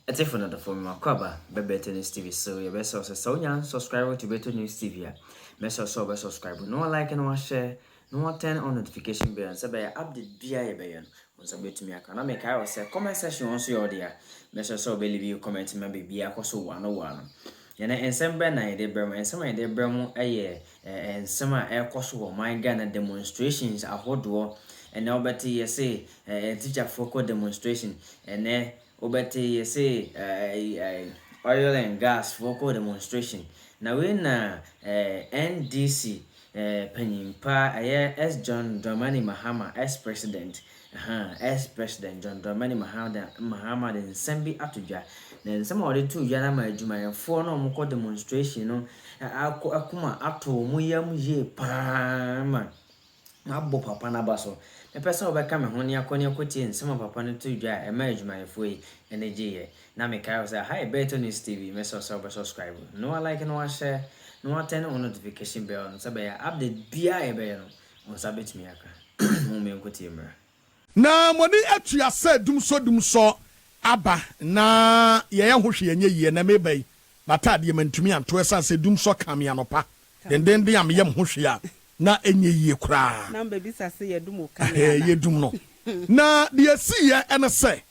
It's if another for my cover, Better News TV. So your best also so young subscriber to Better News TV. Best also subscribe. No like and no share, no turn on notification bell. So by update BI bayan. Once I bet to me, I can make I say comment section on your dear. Best also believe you comment maybe be a cost 101. Yana and some ben I did Burma and some I did Burma a year and some air cost of my Ghana demonstrations are hot door. And now better you say teacher for demonstration and then Obeti, you say, oil and gas vocal demonstration. Now, when NDC, Penimpa, S. John Dramani Mahama, ex-president, ex-president John Dramani Mahama, and Sembi Atuja. Then some of the two Yanama Juma and four no more demonstration. No, Akuma Ato Muyam Ye Pama. Abo papa na baso me pesa obeka me ho ne akoni akoti nsema papa no to dwa e ma adwuma efoi ene giye na me kai say hi Better News TV me so subscribe no like no share no turn on notification bell no sabe ya update bia e be no on sabet mi aka mo me nkoti emra na moni atua se dumso aba na ye hwohwe yenye yie na mebai matade mantumi anto esa se dumso kam ya nopa den de am yem hwohwe a na enye yie kura na mbabi sase yedum kan yedum no na de asiye ene se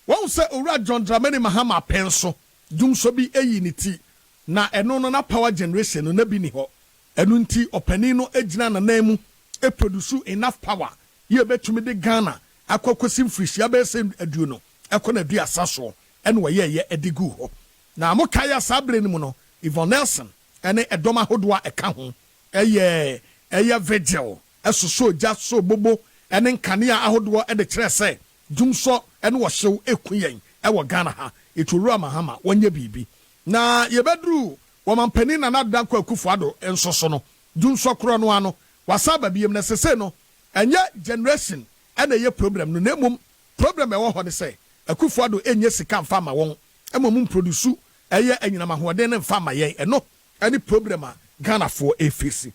won se owura John Dramani Mahama penso dumso bi eyi ni ti na eno no na power generation no na bi ni ho enu nti opani no agina na namu e produce enough power ye betumi de Ghana akwakosi mfrishia be se aduo no ekona du asaso ene wo ye edigu ho na mokaya sabre ni mu no Yvonne Nelson ene edoma hodoa eka ho eye vigil esoso jaso bobo ene nkania ahodo e de kire se dumso ene wo hyew ekuyen e wo Ghana ha eturu Mahama wonye bibi na yebedru wo mampani na nadanko akufuado ensoso no dumso kro no ano wasaba biem na sese no enye generation ene ye problem no nemum problem e wo ho ne se akufuado enye sika mfa ma won emom produce eye anyina mahode ne mfa ma yen eno any problem a Ghana for efisi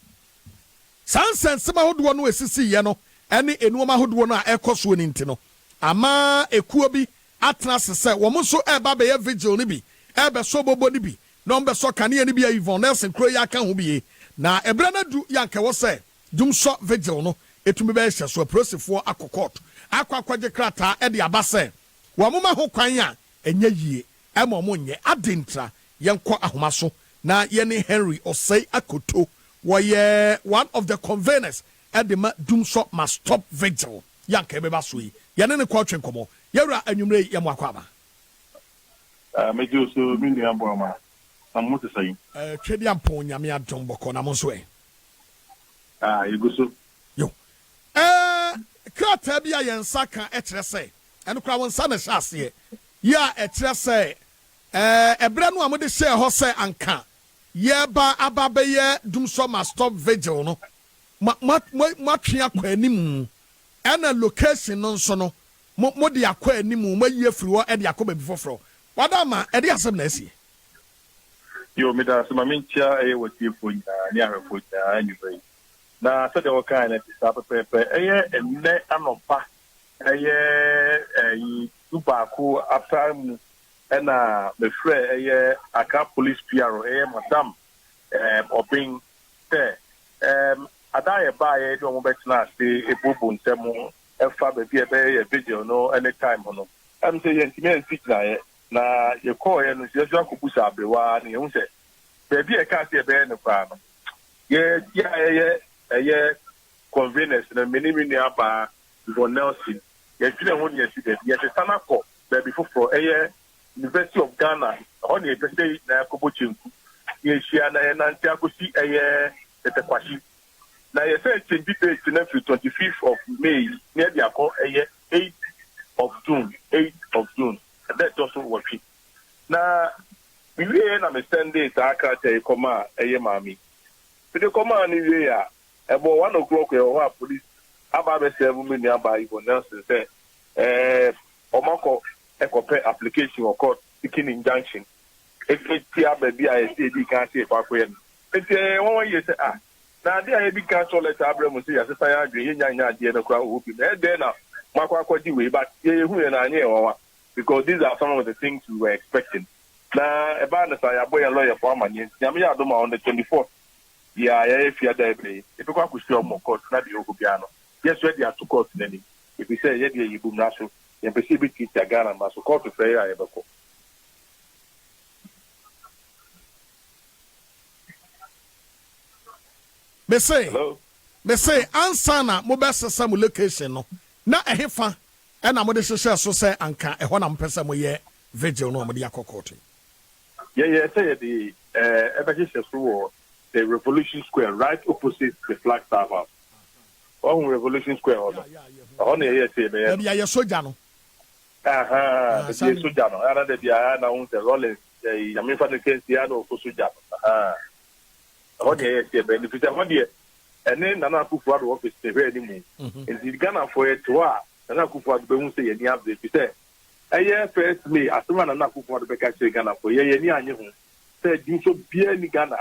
sansense mahodo no esisi ye no ene enuoma hodo no a ekoso ni nti no ama ekuo bi atena sese wo mo so eba be ye vigil ni bi ebe so bobo ni bi no mbe so kane ni bi Yvonne Nelson kro ya ka ho bi na ebra na du yanke wo se dumso vigil no etumi be hye so prosefo akokot akwaje krata e de abase wo mo ma ho kwan a enye yie e mo mo nye adentra yenko ahoma so na ye ne Henry Osei Akoto woye one of the conveners at the dumso must stop vigil yanke beba so yi ye ne kwa twenkomo yewra anwumre ye mo akwaba mejo so mini amboma amu te sai twedi ampon nyame adom boko na mo so yugo yo krata bia ye nsaka e kire se eno kwa wonsa na hyase ya e kire se ebra no amode share ho se anka yeba ababe dumso must stop vigil no matwe akwa anim ena location no nso no mo de akwa anim mo yie firi wo e de akwa babi foforo wadama e de asem na asi yo me da so mintia e wati fonya ni ahwefo ja anyway na so de woka na tisa pepe enne anopa tubaku after mu ena me frɛ aka police PRO madam obin te adaye bae do mo betna ase ebobo ntemu efa be bia be vigil no anytime no am say yentime fitna na ye call ye no ye so akobusa abrewa na ye hu se be bia ka se be ne kwa no ye convenience na mini aba Yvonne Nelson ye twene ho ne si be ye tana ko be before University of Ghana on the say na kobochinku ye shia na ye nanti akosi etekwashi na ye say change date na 25th of May near the akọ 8th of June and that also working na we na me send date aka tell koma mami we dey koma ni we ya about 1 o'clock your police about 7 million by Yvonne Nelson say omako ekope application or court seeking injunction if tia baby I say di kan say kwa kwen enti won ye say na dia e bi cancel letter abremu say asesa ya adwe ye nya ade na kwa obi na de na makwa akodi we but ye hu ye na anye wawa because these are some of the things we were expecting. Now, about the say, boy, a lawyer for money. Yamia Doma on the 24th. Yeah, if you are there, if you can't show more court, not the Ogubiano. Yes, ready are two courts in any. If you say, yeah, you boom national, you perceive it, it's a Ghana, but so court to say, I ever call. Me say, ansana mobile system location no. Na ehefa e na mo de hwehwe so say anka e ho na mpesa mo ye vigil no mo de akokoti. Yeah, say the evacuation through the Revolution Square right opposite the Flagstaff House. Oh, Revolution Square also. On here say me. Ya ye soja no. The soja no. Ana de dia na un the Rollins. Ya me fa the case dia no soja. On here say me. If you say on here and then Nana Akufo-Addo office the very anymore. And the Ghana for it to Nana Akufo-Addo be won say any update. You say first me as soon as Nana Akufo-Addo be catch Ghana for ye ni anyi ho. Say do so bia ni Ghana.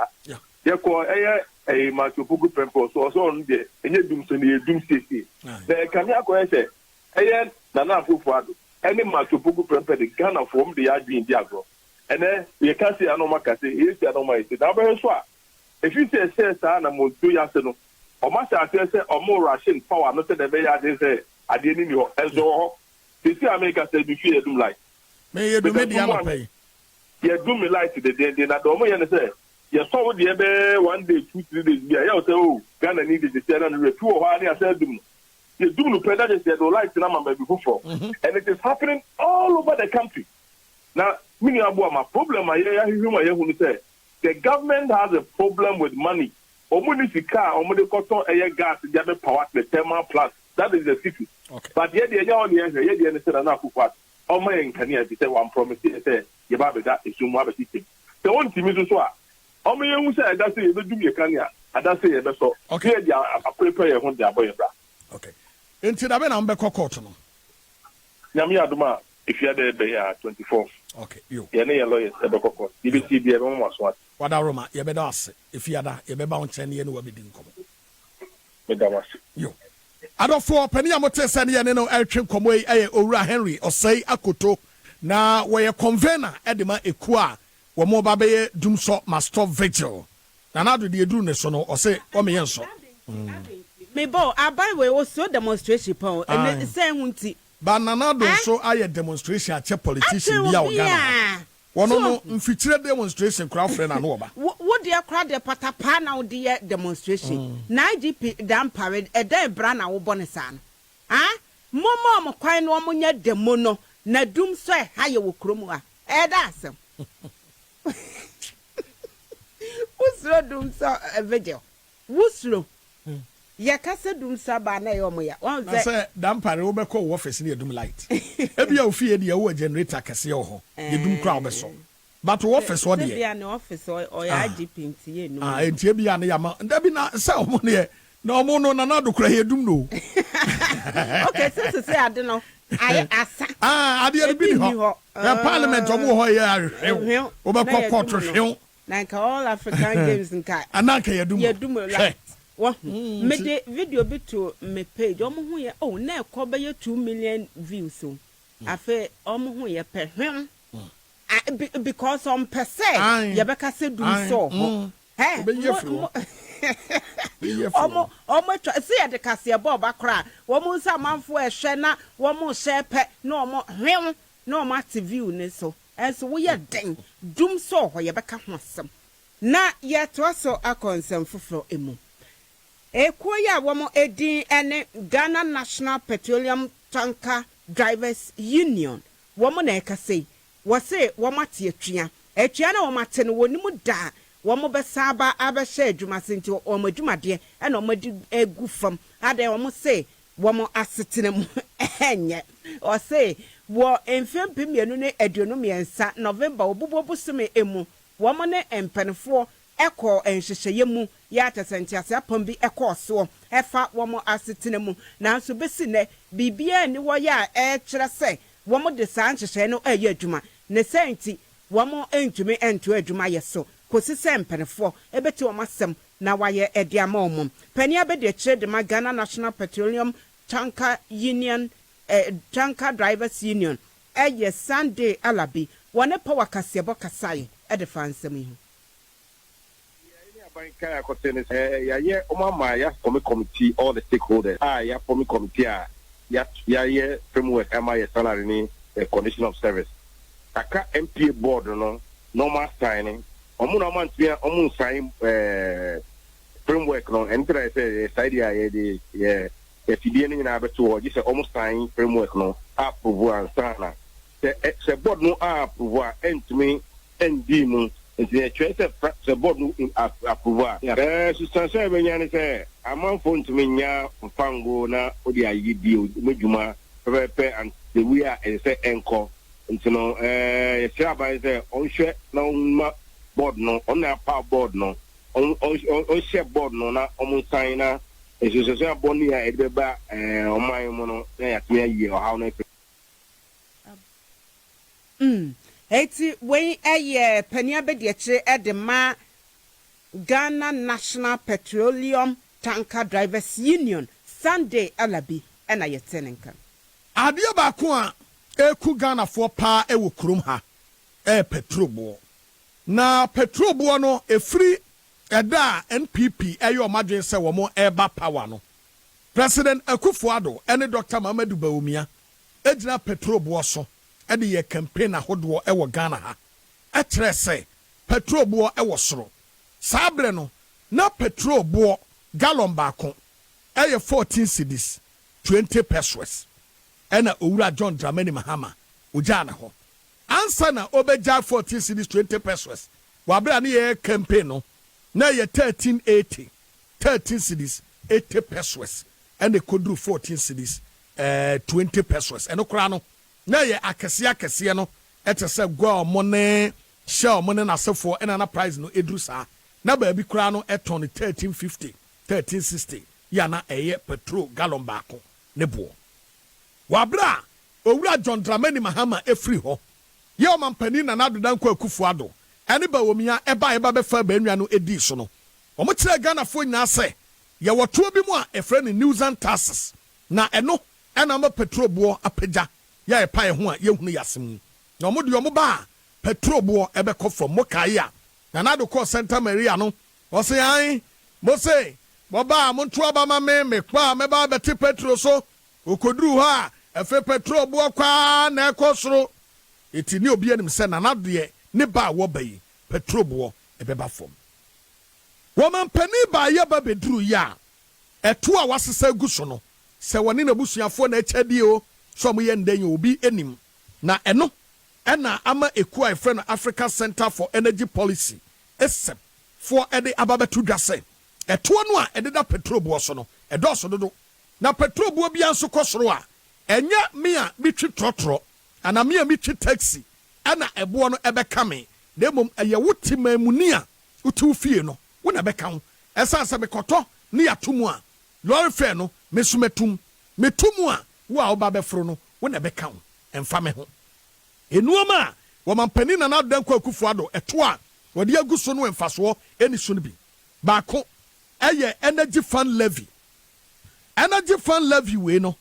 Therefore a Matthew Pugu Pempo so on there enye dum so ni dum sisi. The Kenya ko say Nana Akufo-Addo any Matthew Pugu Pempo the Ghana from the adwin dia go. And then we can say anoma ka say e say anoma say na be so if you say na mo do ya say no o ma say o mo ration power no say the be ya say ade ni ho enso they say America say be fear dum like me ye do me dia no pay ye do me like the day na do mo ye say ye so de be 1 day 2 3 days be ya say oh Ghana need the say na re two o ha ni say dum ye dum no pay that say do like na man be before and it is happening all over the country now me ni abo my problem ma ye hu ni say the government has a problem with money. Omunisika, Omudekoto, Aya gas, the power, the thermal plant. That is the secret. Okay. But yet, the other yet, the understand enough of what. Oh, my, can you say one promise? Say, Yababe, that is your mother system. The one to me to swear. Oh, my, you say, that's it, you do me a canya. I don't say, that's all. Okay, I prepare your home, their boy. Okay. Until I've been on Beko Court. Yamia Duma, if you're there, they are 24. Okay, you. You're near lawyers, Beko Court. DBC, the everyone was what. Wada Roma, ye be das. If you ada, ye be bound chen ye no we be nkomo. Me damas. Yo. Adofo pani amote se ne ye no eltwe nkomo yi Owura Henry Osei Akoto na we convener edema eku a wo mo ba be dumso master vigil. Na na do de eduru ne so no ose o me yenso. Me bo abai we wo so demonstration pon and say hunti. Ba nana do so aye demonstration a che politician bia o Ghana. Wono no mfikyire demonstration crowd friend na no oba wo de crowd de patapa na wo de demonstration na IGP dan parade e dan bra na wo bone sa no momo mo kwan no mo nya demo no na dum so e ha ye wo kromu a e da asem wusro dum so video wusro ye kase dum so ba na ye omo ya won say dan parade wo be call office na dum light e bia ofie de wo generator kase wo ho ye dum crowd be so but office what dey bia na office o ya IGP ntie no ntie bia na ya ma nda bi na say omo ne na omo no na na do kra ye dum no okay so say ade no aye asa ade bi ni ho na parliament omo ho ye ahwe wo be call court hwe na ka all African games nka ananka ye dum like me de video bi to me page omo hu ye na ekọ be ye 2 million views so afa omo hu ye pehwem because on per se ye be ka se dum so omo see ye de kase bo ba kra wo mu sa manfo ehwe na wo mu share pe na omo hwem na omo active view ne so enso wo ye den dum so ho ye be ka ho asem na ye to so akonsem foforo emu Ekoya womo edin ene Ghana National Petroleum Tanker Drivers Union. Womo na ekase. Wose womo ate atwea. Atwea na womo ate no wonimu da. Womo besaba abehye adwuma senti womo adwumade ena womo di egu fam. Ade womo se womo asetene mu enye. O se wo emfem mienu ne aduonu miensa November obubobusume emu. Womo ne empenfo eko enhyehyeye mu ya tasentiase apam bi eko so efa womo asetene mu nanso besi ne bibia ni wo ya kire se womo de san hyehyeye no aye adwuma ne senti womo entumi ento adwuma ye so kosi se mpenefo ebeti womo asem na waye ediama omum pani abede kire de Ghana National Petroleum Tanker Union Tanker Drivers Union eye Sunday alabi wone power kasebo kasai e de fansem yi Banka concerns ya Omama ya committee all the stakeholders ya committee ya framework ya salary ni condition of service aka MPA board no normal signing omuna mantia omun sign framework no enter say side ya the fidie ni na beto o just almost sign framework no approve and sana the board no approve entimi endi mu the choice the board no approve substantial benyane say amanfo ntimi nya mfango na odi ayidi medjuma pepe and the we are say enko ntino say about say on share na board no on na power board no on share board no na on sign na social bond ya edeba on my mono na ya tme ye or how na eti when penia bedieche edema Ghana National Petroleum Tanker Drivers Union Sunday alabi ena yetenenka adia ba ko a eku Ghana for pa e wo krom ha petrol na petrol no efri eda NPP eyo madwen se wo mo eba power no President Akufo-Addo ene Dr. Mamadu Bawumia ejina petrol so ede ye campaign ahodo e wo Ghana ha etre se petrol e wo soro sabre no na petrol gallon baako eye 14 cedis 20 pesos ena owura John Dramani Mahama ujana ho ansa na obeja 14 cedis 20 pesos wabra na ye campaign no na ye 1380 13 cedis 80 pesos ena kodru 14 cedis 20 pesos eno kra no na ye akese no etese gwa omone sha omone na sefo ena na price no edru sa na ba bi kra no eton 1350 1360 yana eye petrol gallon baako ne bo wabra owura John Dramani Mahama efri ho ye o mampani na nadodan kwa Akufo-Addo ene ba womia eba befa ba nwa no edi so no omo kire Ghana fo nya se ye woto bi mu a efre ne news and taxes na eno ena ma petrol bo apagya ya epa ye ho a ye hunu yasem na omo de omo ba petrol bo ebe ko from mokai a na nado call Santa Maria no o se an mo se boba mo nto aba ma me kwa me ba beti petrol so okoduru ha efe petrol bo kwa na ekosoro eti ni obi anim se na nado ye ne ba wo bayi petrol bo ebeba fom wo man pani ba ye ba beduru ya eto a wasesa gu so no se woni na busuafo na echadi o so mo ye ndenye obi enim na eno ena ama ekua efre Africa Center for Energy Policy ESEP for ede ababetu dwase eto no a ede da petrol bo so no edo so dodo na petrol bo bia nso kosoro a enya me a bitwi trotro ana me a mitwi taxi ana ebo no ebeka me demom eye wuti mamuni a utu fie no wo na beka ho esa se bekoto ne yatomu a lorry fare no mesumetum metumu a wo a oba befro no wo na beka ho emfa me ho enuoma wo mampani na nadan kwa Akufo-Addo eto a wodi aguso no emfaso eni so no bi baako eye energy fund levy we no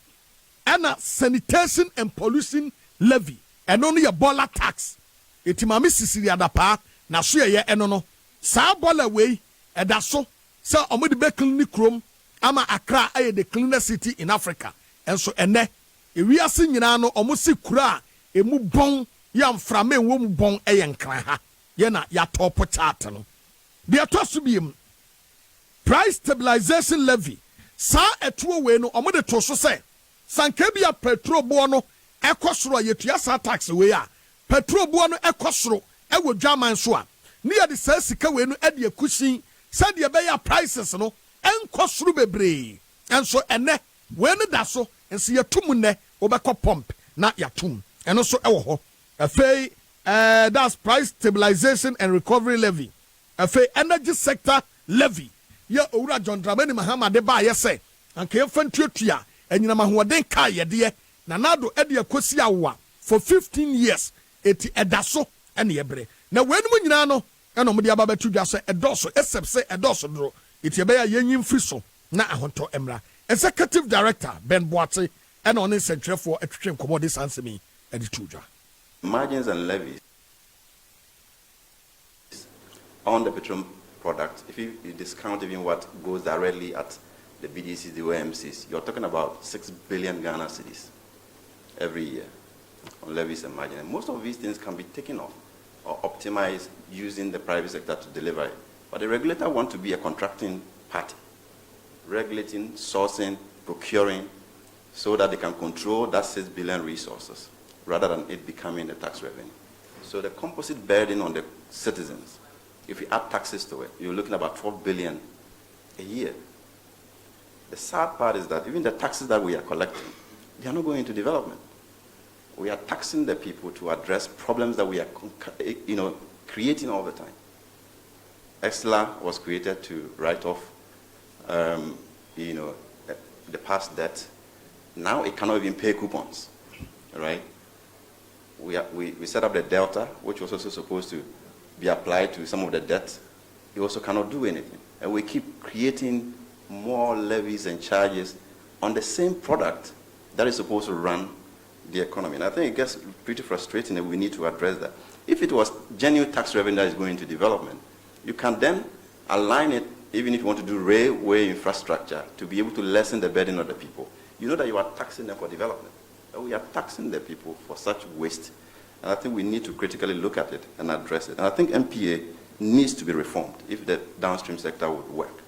ana sanitation and pollution levy eno no ye bola tax etimame sisiri adapa na so ye eno no sa bola we eda so se omodi be clean krom ama Accra aye the cleanest city in Africa enso ene ewiase nyina no omosi kura emu bon ya mframe wo mu bon eye nkran ha ye na ya top chart no de atoso biem price stabilization levy sa etuo we no omode to so se sanka bia petrol bo no ekosoro yetua sa tax we a petrol bo no ekosoro ewo dwaman so a ne ya de sa sika we no e de akusin sa de be ya prices no enkosoro bebre enso ene we no da so enso yetum ne obekọ pump na yatum eno so ewo ho afei that's price stabilization and recovery levy afei energy sector levy ya owura John Dramani Mahama de ba ye se anka ye fantuatua anyina mahoden ka ye de na nado e de akosi awa for 15 years eti edaso ene ye bre na wenum nyina no eno mo de aba betu dwa so edoso esepse edoso dro eti be ya yenyim fri so na ahonto emra executive director Ben Boate ene one sentrefo atwetwe nkomo de sansemi ɛde to dwa. Margins and levies on the petroleum product, if you discount even what goes directly at the BDCs, the OMCs, you're talking about 6 billion Ghana cedis every year on levies and margin. And most of these things can be taken off or optimized using the private sector to deliver it. But the regulator wants to be a contracting party, regulating, sourcing, procuring, so that they can control that 6 billion resources rather than it becoming a tax revenue. So the composite burden on the citizens, if you add taxes to it, you're looking at about 12 billion a year. The sad part is that even the taxes that we are collecting, they are not going into development. We are taxing the people to address problems that we are, creating all the time. EXLA was created to write off, the past debt. Now it cannot even pay coupons, right? We set up the Delta, which was also supposed to be applied to some of the debt. It also cannot do anything. And we keep creating more levies and charges on the same product that is supposed to run the economy. And I think it gets pretty frustrating, and we need to address that. If it was genuine tax revenue that is going to development, you can then align it, even if you want to do railway infrastructure, to be able to lessen the burden of the people. You know that you are taxing them for development. And we are taxing the people for such waste. And I think we need to critically look at it and address it. And I think MPA needs to be reformed if the downstream sector would work.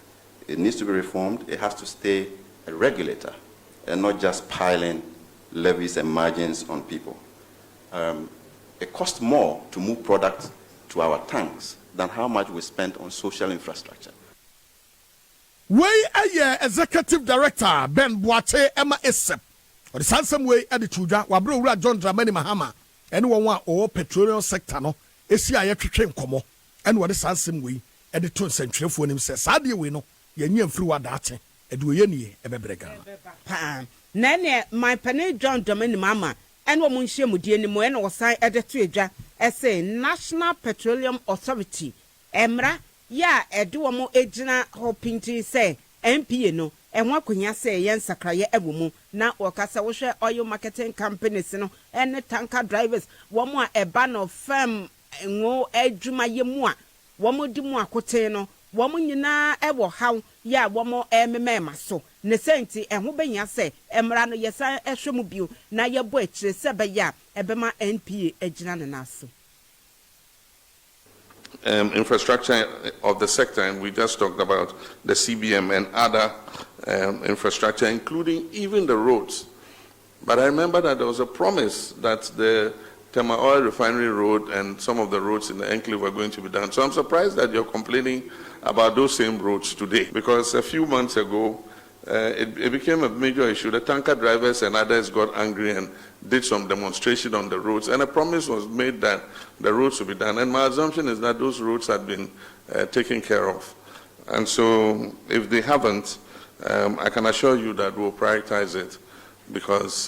It needs to be reformed. It has to stay a regulator and not just piling levies and margins on people. It costs more to move products to our tanks than how much we spent on social infrastructure. Way executive director Ben Boate Emma Esep. Or the Sansam way at the Chuja, Wabro John Dramani Mahama, and one or petroleum sector no, Esia train como, and what the Sansam way at the 2nd century for him says, Sadia we know, Yen through a date, and we any a bebrega. Nene, my penny John Dramani Mama, and what Monsieur Mudian Moen was signed at the Tuja, as a National Petroleum Authority, Emra, ya, a duomo agena hoping to say, MPA no. And what can you say, Yen Sakraya Ebumu, now or Casawasha oil marketing companies, and the tanker drivers, one more a ban of firm and no edjuma yemua, one more dumua coteno, woman you na ever how, ya, one more MMA so, Nesenti, and who ben ya say, Emrano yesa eshomubu, na ya butch, Sabaya, Ebema NPA ejinanaso. Infrastructure of the sector, and we just talked about the CBM and other infrastructure, including even the roads. But I remember that there was a promise that the Tema Oil Refinery Road and some of the roads in the enclave were going to be done. So I'm surprised that you're complaining about those same roads today, because a few months ago, it became a major issue. The tanker drivers and others got angry and did some demonstration on the roads, and a promise was made that the roads will be done. And my assumption is that those roads had been taken care of. And so if they haven't, I can assure you that we'll prioritize it, because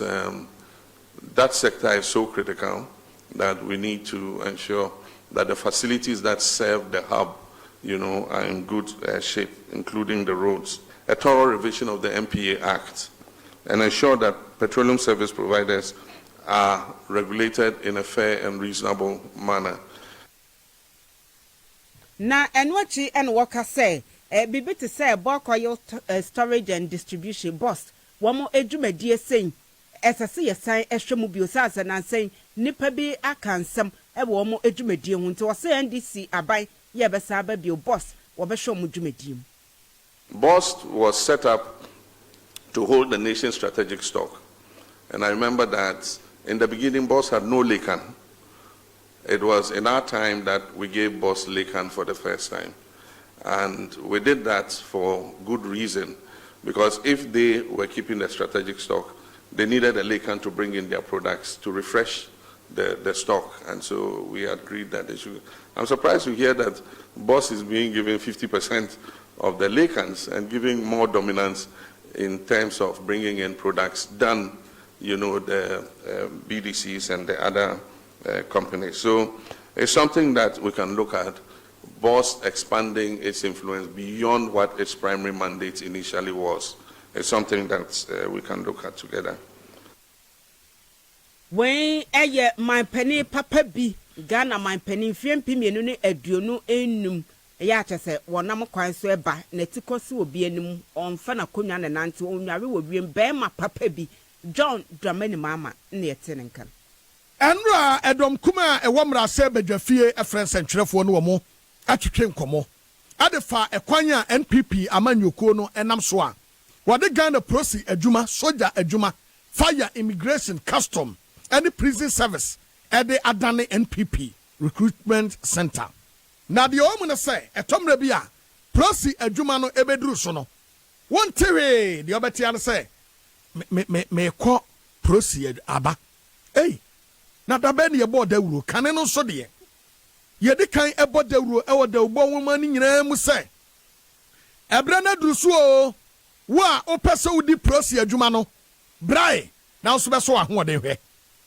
that sector is so critical that we need to ensure that the facilities that serve the hub, are in good shape, including the roads. A thorough revision of the MPA Act, and ensure that petroleum service providers are regulated in a fair and reasonable manner. Na enwachi and worker say, bibi to say bulk oil storage and distribution bust. Wamo edwumadi saying, esase yesan ehwemu biosasa na saying nipa bi akansam e wo mo edwumadi hu nti wo say NDC aban ye besa ba bio boss wo be hwe mo dwumadi. BOST was set up to hold the nation's strategic stock. And I remember that in the beginning, BOST had no Lekan. It was in our time that we gave BOST Lekan for the first time. And we did that for good reason, because if they were keeping the strategic stock, they needed a Lekan to bring in their products to refresh the stock. And so we agreed that they should. I'm surprised to hear that BOST is being given 50% of the Lekans and giving more dominance in terms of bringing in products than, the BDCs and the other companies. So it's something that we can look at, BOST expanding its influence beyond what its primary mandate initially was. It's something that we can look at together. when my penny papa bi Ghana my penny fiampi mienu ne aduonu enum ya kyese wonam kwan so eba na tikosi obi enum onfa na konwa na nante onware wo wiem bema papa bi John Dramani Mahama na yete nkan enra edom kuma ewo mra se badwafie efrens ntwerefo no wo atwetwe nkomo adefa ekwanya NPP amanyoko no enam so a wode Ghana prosi adwuma soja adwuma fire immigration custom and prison service at the Adani NPP recruitment center. Now the woman say etomre bia prosi adwuma no ebeduru so no. One tere the obetian say me ko prosi aba. Hey. Na da be ne ye bo dawuro kan no so de. Ye de kan ebo dawuro e wo dawbo woman ni nyina mu say. Ebra na duru so o wa opese udi prosi adwuma no. Brai na so be so ahode hwe.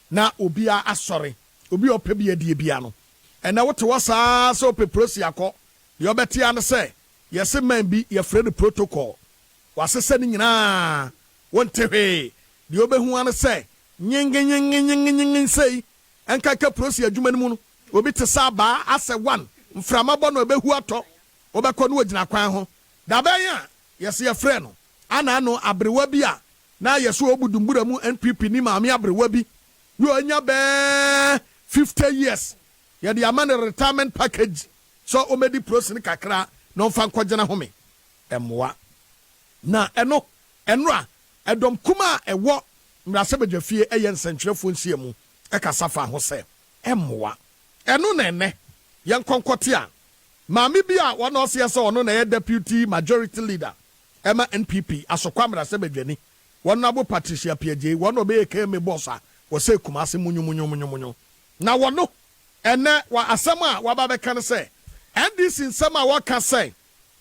Na obia asori obi opebi adie bia no ena wote wasa so peprosi akọ ye obeti an say yesi man bi ye frɛ the protocol wasese ni nyina wonte hwe de obehu an say nyenge sei enka ka prosi adwuma ni mu no obi te sa ba ase one mframa bɔ no obehu atɔ obekɔ no ogina kwan ho da ban ya yesi ye frɛ no ana no abrewa bi a na yeso obudumbura mu NPP ni maame abrewa bi you anya be 50 years. You the amount retirement package. So omedi prosin kakra no fan kwagena home. Emwa. Na enra edom kuma ewo mrasebedwafie eyen sentwerefo nsie mu ekasafa ho se emwa. Eno nene yen konkote a maami bi a wona ose se ono na ye deputy majority leader ema NPP asokwa mrasebedwani wona abo Patricia Piaje wona obe ekeme bossa wose kumase munyu na wono ene wa asema wa ba be kan say NDC nsema wa ka say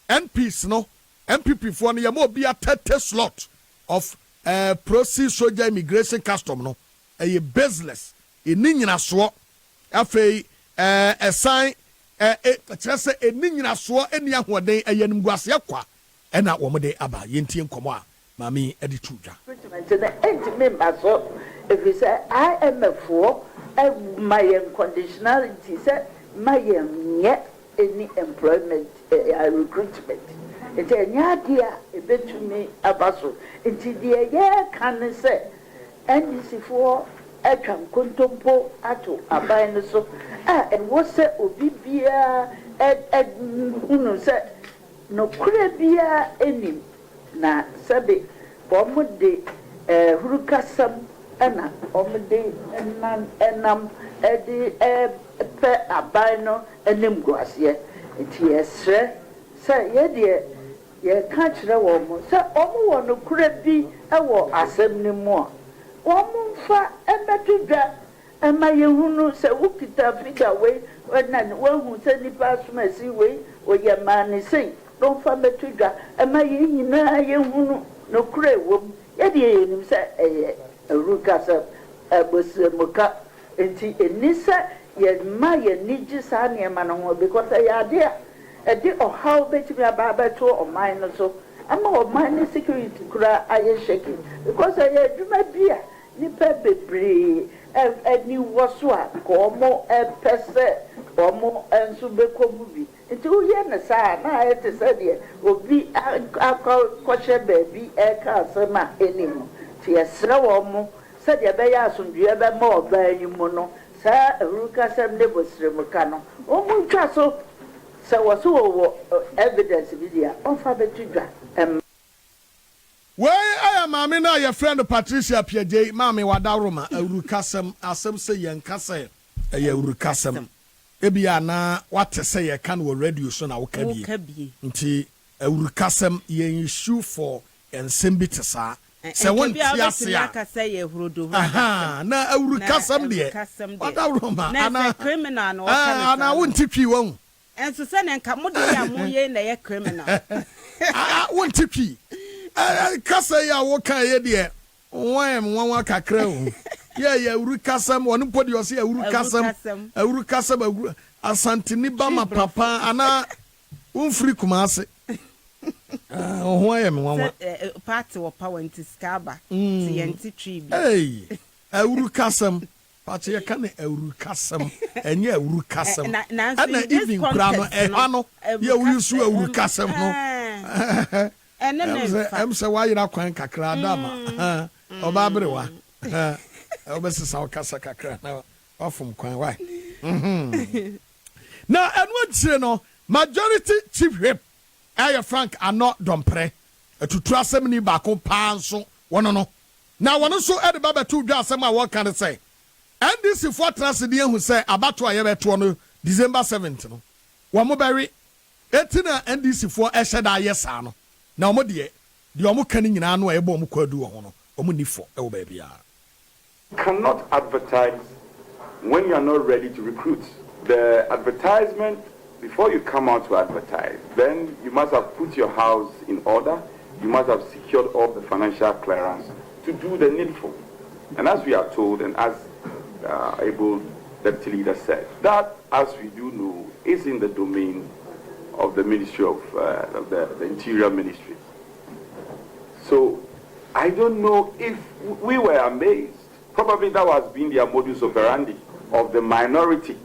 NPs no MPP for no yamo be a 30 slot of proceed soldier immigration custom no a business eninyina so afei assign say eninyina so eni ahoden ayanum guase kwa ena wo mode aba yentie nkomo a mami edi tudwa if you say I am a fool, my conditionality said my yet any employment recruitment. It's a idea a bit to me a bustle. It's the year can say and this for I can contempo ato abine so and what's that obibia and said no crabia any na sabe bomb de hurukasam ana omde enam edi pe abano enim guase enti esre se ye de ye ka kire wo mo se omo wo no kura bi ewo asem ni mo omo fa emetudwa ema ye hunu se wukita fida we na hu se nipa suma si we oye mani sei don fa metudwa ema ye nyina ye hunu no kura wo ye de ye nim se Rukasa was Muka enti Enisa ye ma ye niji sani manongo because I idea a day or how better be a barber to or mine so I'm more mine security cry I shaking because I do my beer nipa bebre and new waswa como a pese or more and subeko movie into yen sa na I to say will be a coche baby a casama anymore. Yesra womo said ya be ya asundue be ma oba anyumo no sa Rukasam de bosremuka no omu twa so sa woso wo evidence video on fa betudwa we aya maame na your friend Patricia Piaje maame wadaroma Rukasam asem se yen kase ya Rukasam ebia na wate se ye kan wo radio so na wo kabie nti Rukasam yen issue for ensem bi tesa se won tiasia aha na Rukasam de wadaroma ana criminal no ana won tipwi won enso se ne nka mode ya mo ye na ye criminal won tipwi kasa ya wo kan ye de nwa kakra o ya Rukasam won podi o se Rukasam asantini ba ma papa ana unfri kumase ho ya me nwa party wo power nti skaba ti yenti tribi hey Rukasam But you can't Urukasam and yeah, Urukasam. And even Grano, Ano, you use Urukasam. And then I'm so why you're not quite Kakradama, or Babrewa. Obviously, South Casacacra now, off from Quine. Why? Now, and what's you know, majority chief whip, Aya Frank are not dumpre, to trust them in Bako Panso, one no. Now, one also add the Baba 2 jars, some what can I say? And this is what Trasidian who say about to a to December 17th. One more berry, 18 and this is for Eshada Yesano. Now, my dear, the Omo canning in Ano a bomb could do on Omunifo, oh baby. Cannot advertise when you are not ready to recruit. The advertisement, before you come out to advertise, then you must have put your house in order. You must have secured all the financial clearance to do the needful. And as we are told, and as able deputy leader said, that, as we do know, is in the domain of the Ministry of the Interior Ministry. So I don't know if we were amazed. Probably that has been their modus operandi of the minority.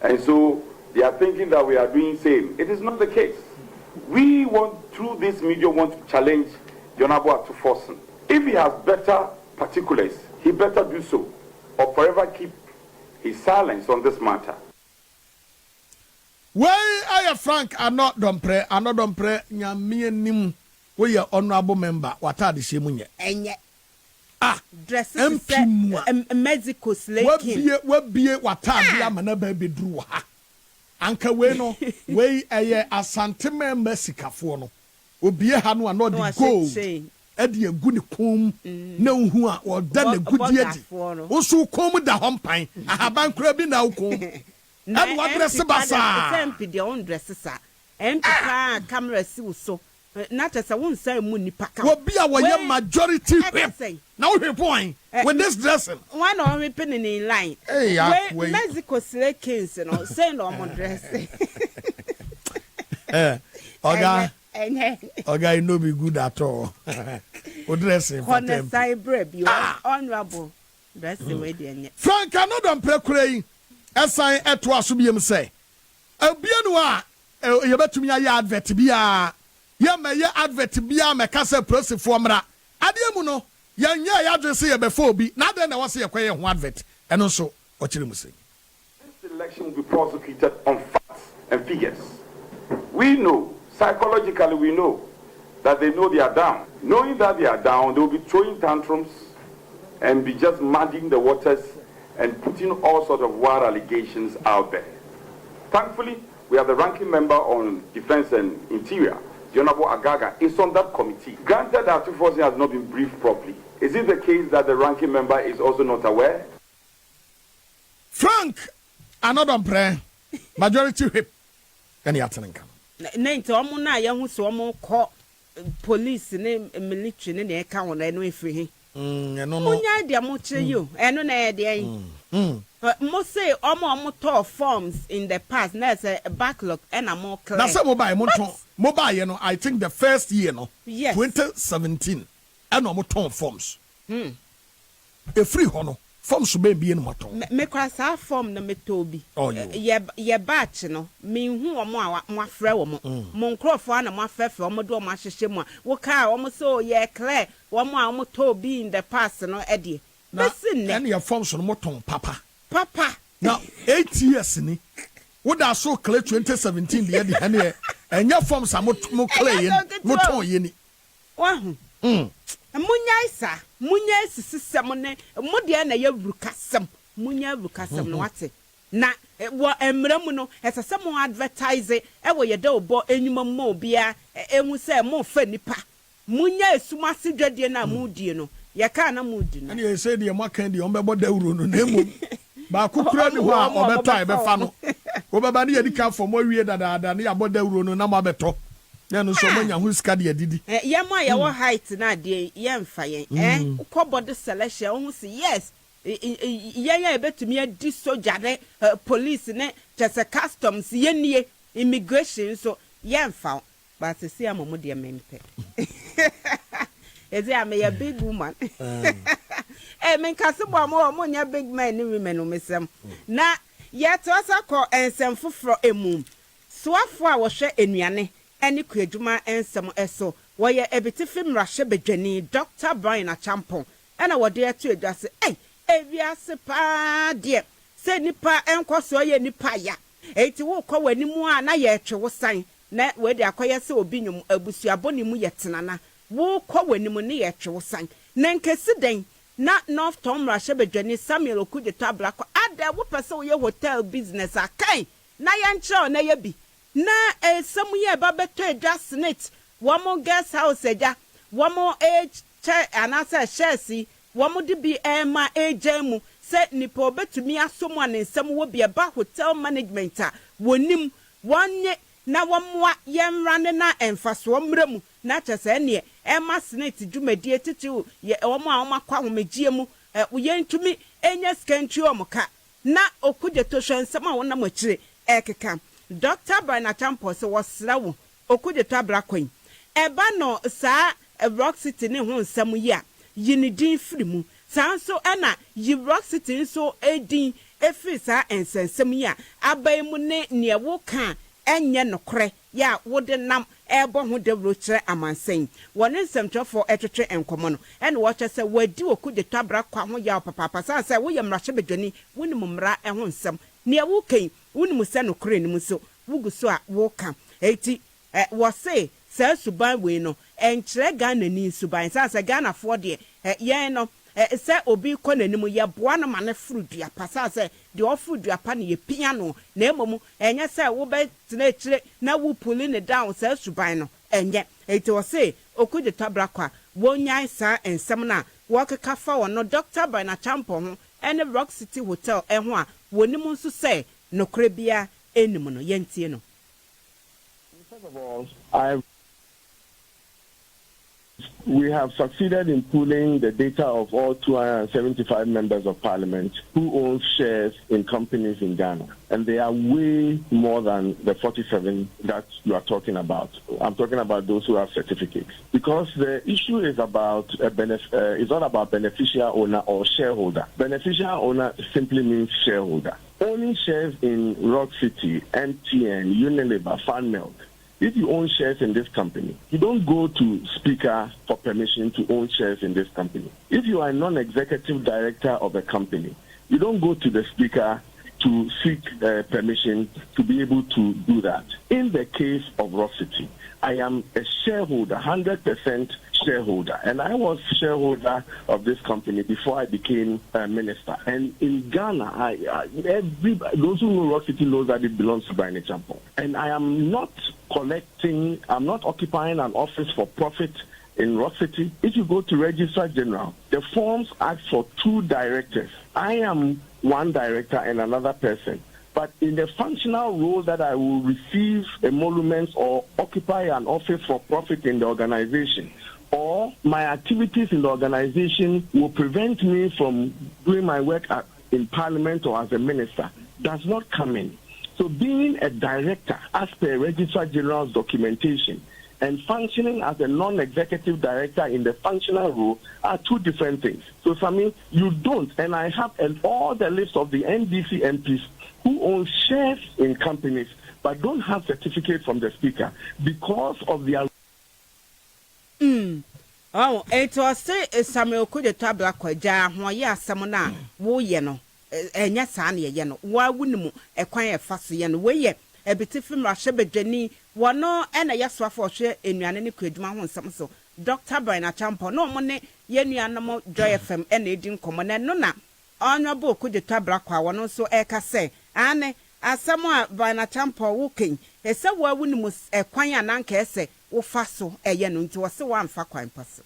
And so they are thinking that we are doing same. It is not the case. We want, through this media, want to challenge the Honorable Atuforsen. If he has better particulars, he better do so, or forever keep his silence on this matter. Why I Frank are not dumpre, Nyamie Nim, we are honorable member, what are the Shimunye? And yet, dresses Mexico slaking. What be what time the baby drew ha? Anka Weno, way a Asanteme Messica for no. Obi hanu anọ the gold. Edi eguni kum na hu a or done a good yedi. Osu kom da hompan. Ahaban kura bi na ukom. And what dress basa? MP the own dresses are. MP camera so. Not as I won't say money pack. What be our majority? Now we point with this dressing. One on ripping in line. Hey, Mexico slay kings and all send on dressing. Okay, no be good at all. Dressing for them. Bread, you are honorable. Dressing way there. Frank, I know them precray. As I at was to be him say. A bienwa, you bet to me a advert bia. Ya may advert bia me kasa press formula. Adiamuno, yan ya address here before be. Now then I was here quite one advert. And also, what you say. This election will be prosecuted on facts and figures. We know, psychologically we know, that they know they are down. Knowing that they are down, they will be throwing tantrums and be just muddying the waters and putting all sorts of wild allegations out there. Thankfully, we have the ranking member on Defense and Interior, the Honorable Agaga, is on that committee. Granted that Atuforsen has not been briefed properly. Is it the case that the ranking member is also not aware? Frank, another prayer, majority whip, and the Atanka. Name to Omuna, young who call police name military in the account and we free. No, idea much you, and no idea. Most say almost forms in the past, there's a backlog and a more clear. That's a mobile, you know, I think the first year, no, yes, 2017, and no more forms. A free honor. Forms should be in motor. Make us our form the metobi. Oh, yeah, batch, no. Mean who are more frail, Moncroft one and more fair for Modo Mashima. What car almost so, yeah, Claire, one more almost told be in the past, no, Eddie. Listen, and your forms on motor, Papa. Now, 8 years in it. What are so clear 2017, the Eddie, and your forms are more clay, motor yeni. Wow. Munya sisamone modia na ya rukasam munya rukasam no wate na wo emramu no esasam advertise e wo ye da obo enyuma mo bia enwu se mo fa nipa munya esumase dwadie na mudie no ye ka na mudi no and you say the makan di onbebo dawuro no na emu ba kukura ni ho a obeta e be fa no wo baba ne yedika for mo wie dada na ya bodawuro no na ma beto. No so many who's cardi didi. Yama ya height na de yemfa yen. Ukobody selection who say yes. Yeah betumi adi soldier ne police ne just customs yenie immigration so yemfa. But see am mo de mempe. Is am a big woman. Men Casabo more big men and women on Missam. Na yet was a call and some for a moon. So I was share in Yanni, any Kujuma and some eso, where ye a bit of him Russia Jenny, Dr. Brian a champon, and I was there to just say, Evia sepa dear, say nipa and quasoy nipa ya. 80 will call when you are na yet was sign, net where they acquire so obinium, a busiaboni mu yetanana, wo call when you money yet was sign. Nanke sideng, not North Tom Russia Jenny Samuel could the tablaco, add there whoop so your hotel business are kind. Na yancho na yebi. Na some year babeto just net. One more guest house eja. One more age chair and answer Chelsea. One more DB Emma Ejemu. Said nipo betu me as someone in some will be about hotel management. Wonim one ye na one more yam running na and fast one room. Not as any Emma Snate do mediate to ye oma kwa mejiemu. Uyen to me any scan to omoka. Na okude toshan sama wana mochire. Ekeka Dr. Brian Champo so was slow okude tabla queen eba no sa Rock City ne ho nsam ya yini din firi mu san so na yi Rock City so edin efiri sa ensensem ya abai mu ne ne wo kan enye nokre ya wode nam ebo ho de brochire amansen woni nsemtwefo etwetwe enkomo no ene wo kyese wadi okude tabla kwa ho ya papa sa se wo yemra hye bedwani woni mumra ho nsam ne wo kan woni musa no kure ni muso wuguso a wo kan eti wo say sa suban we no enkyere Ghana ni suban sa Ghana fo de yen no se obi ko nanim ye boa no mane frudua pasa se de ofrudua pa ne ye pia no na emomu enye se wo be tena ekyire na wo puli ne down sa suban no enye eti wo say okude tabra kwa wonyan sa ensem na wo keka fa wo no Dr. Bana Champo ho ene Rock City Hotel ho a wonim nso say no krebia enim no yentie no. First of all, we have succeeded in pooling the data of all 275 members of parliament who own shares in companies in Ghana. And they are way more than the 47 that you are talking about. I'm talking about those who have certificates. Because the issue is about it's not about beneficial owner or shareholder. Beneficial owner simply means shareholder. Owning shares in Rock City, MTN, Unilever, Fan Milk. If you own shares in this company, you don't go to Speaker for permission to own shares in this company. If you are a non-executive director of a company, you don't go to the Speaker to seek permission to be able to do that. In the case of Rock City, I am a shareholder, 100% shareholder, and I was shareholder of this company before I became a minister. And in Ghana, those who know Rock City knows that it belongs to Brian Champo. And I am not I'm not occupying an office for profit in Rock City. If you go to Registrar General, the forms ask for 2 directors. I am one director and another person. But in the functional role that I will receive emoluments or occupy an office for profit in the organization, or my activities in the organization will prevent me from doing my work in parliament or as a minister, does not come in. So being a director, as per Registrar General's documentation, and functioning as a non-executive director in the functional role are 2 different things. So, Sami, you don't, and I have all the list of the NDC MPs who own shares in companies but don't have certificate from the Speaker because of their... Oh, it was say Samuel could a tabla kwaja, why ya samona, wo yeno, and yes, Annie yeno, why wouldn't a quiet fussy and way a bit of him Russia Jenny, one no, and a yaswa for share in Yanni Kudman some so. Dr. Brian Champo, no money, Yenny animal, Joy FM, and Aging Common and Nona. Honorable could the tabla kwa one also eka say, Anne, as someone Brian Champo walking, a so well when must a quiet anke say, o faso, a yen to a so one for quite person.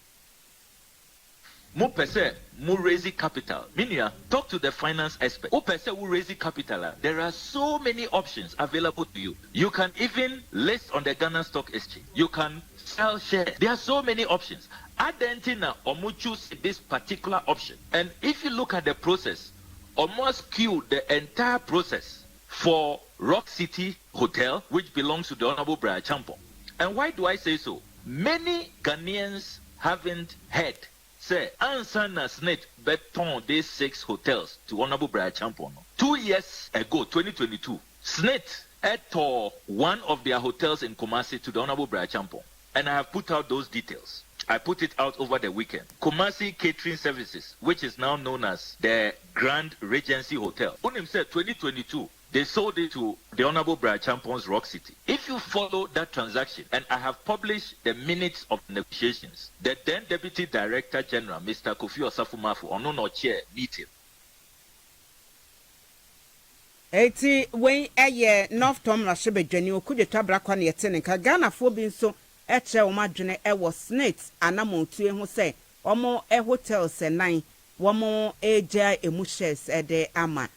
Mo pese mo raise capital. Minia, talk to the finance expert. O pese will raise capital. There are so many options available to you. You can even list on the Ghana Stock Exchange. You can sell shares. There are so many options. Adentina or choose this particular option. And if you look at the process, almost skew the entire process for Rock City Hotel, which belongs to the Honorable Brian Champo. And why do I say so? Many Ghanaians haven't heard say Ansana Snake beton these 6 hotels to Honorable Brian Champon. 2 years ago, 2022, Snake tore one of their hotels in Kumasi to the Honorable Brian Champon. And I have put out those details. I put it out over the weekend. Kumasi Catering Services, which is now known as the Grand Regency Hotel. Unim said 2022, they sold it to the Honorable Brian Champon's Rock City. If you follow that transaction, and I have published the minutes of negotiations, the then Deputy Director General, Mr. Kofi Osafumafu, Onono Chair, meeting. Eti when a North Tom Rashebe Jenny could you tabra quan yet in Ghana for being so eche omadwene e was snakes anamo tue ho say omo e hotels e 9 womo eja emu shares e de ama